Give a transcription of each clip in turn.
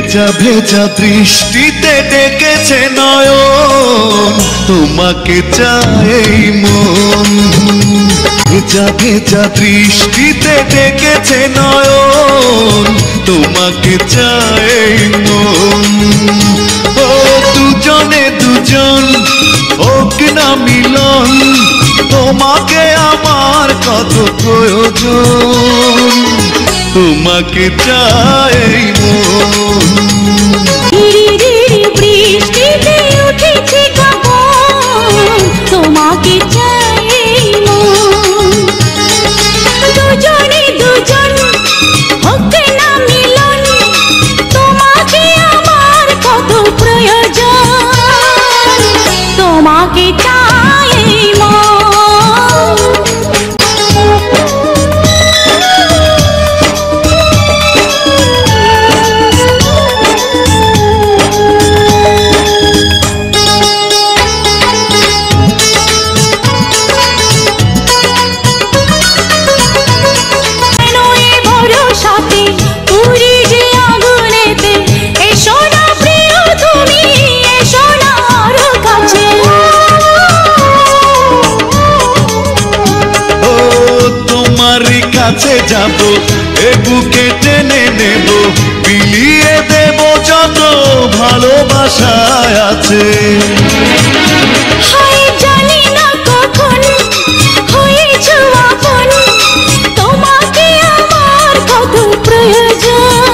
ভেজা ভেজা দৃষ্টিতে ডেকেছে নয়ন, তোমাকে চাই মন। ভেজা ভেজা দৃষ্টিতে ডেকেছে নয়ন, তোমাকে চাই মন। ও দুজনে দুজন হোক না মিলন, তোমাকে আমার কত প্রয়োজন, তোমাকে চাই মন। বৃষ্টিতে উঠেছে কাঁপন, তোমাকে চাই মন। দুজনে দুজন হোক না মিলন, তোমাকে আমার কত প্রয়োজন, তোমাকে চাই মন। কাছে যাব এ বুকে টেনে নেব, বিলিয়ে দেব যত ভালোবাসায় আছে। জানি না কখন হয়েছ আপন, তোমাকে আমার কত প্রয়োজন,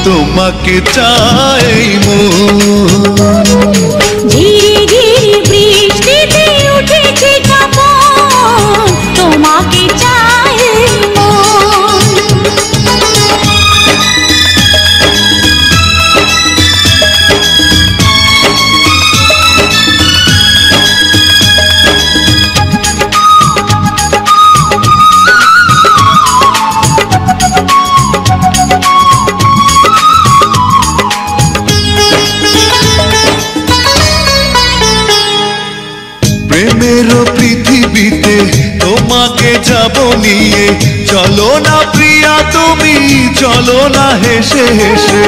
তোমাকে চাই মন। ধীরে ধীরে বৃষ্টিতে উঠেছে কাঁপন, তোমাকে চাই মন। প্রেমের পৃথিবীতে তোমাকে যাব নিয়ে, চলো না প্রিয়া তুমি, চলো না হেসে হেসে।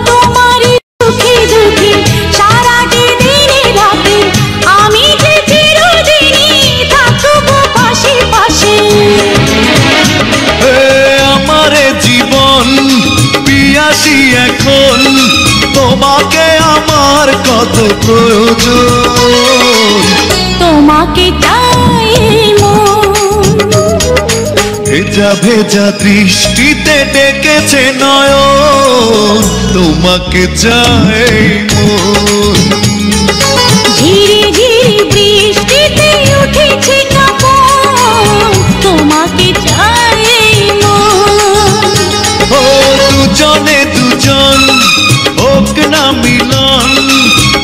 তোমার দুঃখে দুঃখে সারাটি দিনে রাতে, আমি যে চিরদিনই থাকবো পাশে পাশে। আমার জীবন পিয়াসী এখন, তোমাকে আমার কত প্রয়োজন, তোমাকে চাই মন। ভেজা ভেজা দৃষ্টিতে ডেকেছে নয়ন, তোমাকে চাই মন। ধীরে ধীরে বৃষ্টিতে উঠেছে কাঁপন, তোমাকে চাই মন। ও দুজনে দুজন হোক না মিলন,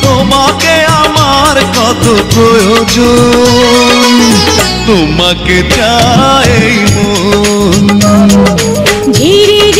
তোমাকে আমার কত প্রয়োজন, তোমাকে চাই মন। ধীরে